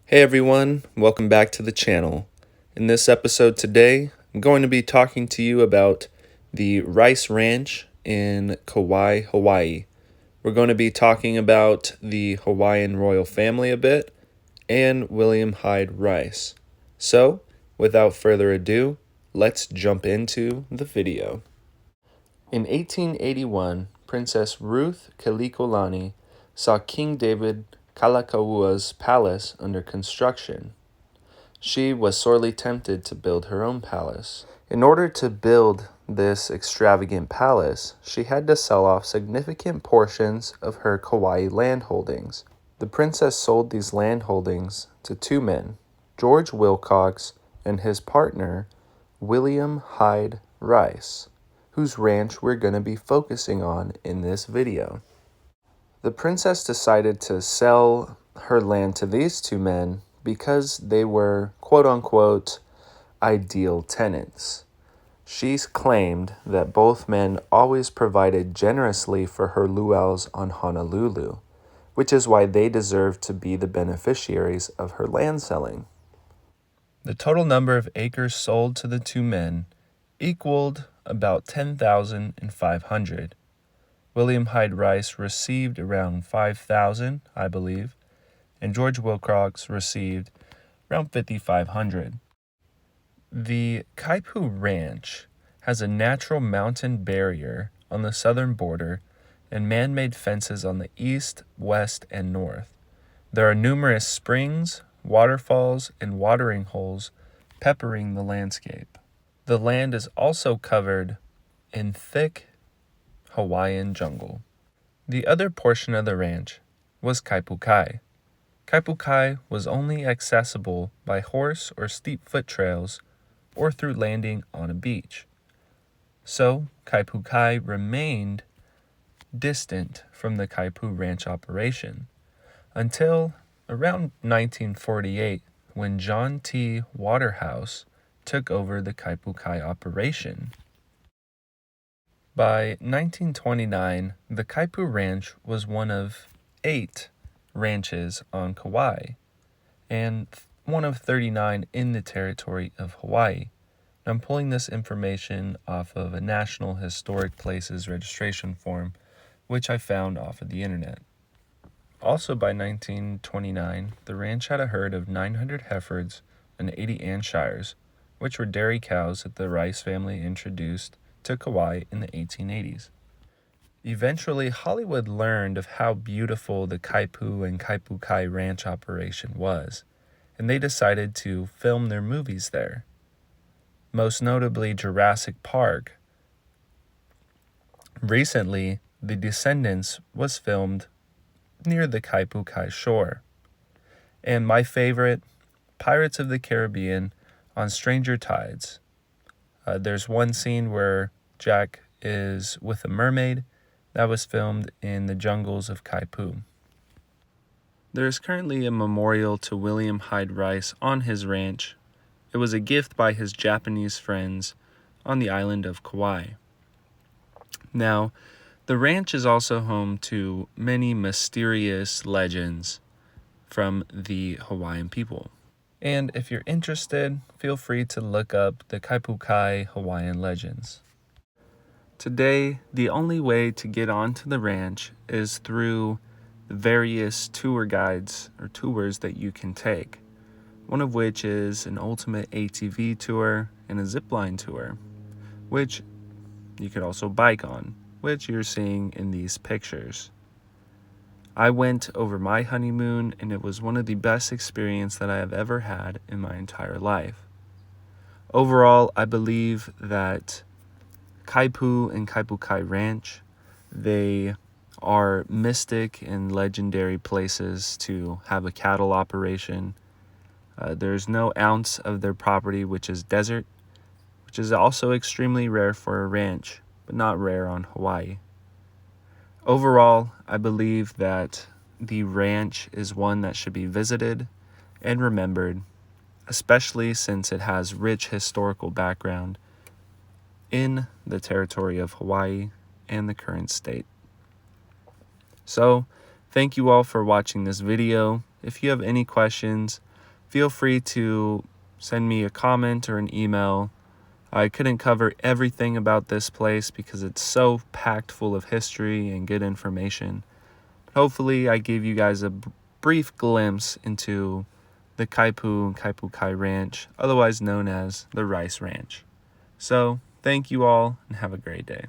Hey everyone, welcome back to the channel. In this episode today, I'm going to be talking to you about the Rice Ranch in Kauai, Hawaii. We're going to be talking about the Hawaiian royal family a bit and William Hyde Rice. So, without further ado, let's jump into the video. In 1881, Princess Ruth Kelikolani saw King David Kalakaua's palace under construction. She was sorely tempted to build her own palace. In order to build this extravagant palace, she had to sell off significant portions of her Kauai land holdings. The princess sold these land holdings to two men, George Wilcox and his partner, William Hyde Rice, whose ranch we're going to be focusing on in this video. The princess decided to sell her land to these two men because they were, quote-unquote, ideal tenants. She claimed that both men always provided generously for her luau's on Honolulu, which is why they deserved to be the beneficiaries of her land selling. The total number of acres sold to the two men equaled about 10,500. William Hyde Rice received around 5,000, I believe, and George Wilcox received around 5,500. The Kaipu Ranch has a natural mountain barrier on the southern border and man-made fences on the east, west, and north. There are numerous springs, waterfalls, and watering holes peppering the landscape. The land is also covered in thick Hawaiian jungle. The other portion of the ranch was Kaipukai. Kaipukai was only accessible by horse or steep foot trails or through landing on a beach. So Kaipukai remained distant from the Kaipu Ranch operation until around 1948 when John T. Waterhouse took over the Kaipukai operation. By 1929, the Kaipu Ranch was one of 8 ranches on Kauai and one of 39 in the territory of Hawaii. I'm pulling this information off of a National Historic Places registration form, which I found off of the internet. Also by 1929, the ranch had a herd of 900 heifers and 80 Ayrshires, which were dairy cows that the Rice family introduced to Kauai in the 1880s. Eventually, Hollywood learned of how beautiful the Kaipu and Kaipukai ranch operation was, and they decided to film their movies there. Most notably Jurassic Park. Recently, The Descendants was filmed near the Kaipukai shore. And my favorite, Pirates of the Caribbean on Stranger Tides. There's one scene where Jack is with a mermaid that was filmed in the jungles of Kaipu. There is currently a memorial to William Hyde Rice on his ranch. It was a gift by his Japanese friends on the island of Kauai. Now, the ranch is also home to many mysterious legends from the Hawaiian people. And if you're interested, feel free to look up the Kaipukai Hawaiian legends. Today, the only way to get onto the ranch is through the various tour guides or tours that you can take, one of which is an ultimate ATV tour and a zipline tour, which you could also bike on, which you're seeing in these pictures. I went over my honeymoon, and it was one of the best experiences that I have ever had in my entire life. Overall, I believe that Kaipu and Kaipukai Ranch, they are mystic and legendary places to have a cattle operation. There's no ounce of their property which is desert, which is also extremely rare for a ranch, but not rare on Hawaii. Overall, I believe that the ranch is one that should be visited and remembered, especially since it has rich historical background in the territory of Hawaii and the current state. So, thank you all for watching this video. If you have any questions, feel free to send me a comment or an email. I couldn't cover everything about this place because it's so packed full of history and good information. Hopefully I gave you guys a brief glimpse into the Kaipu and Kaipu Kai Ranch, otherwise known as the Rice Ranch. So, thank you all and have a great day.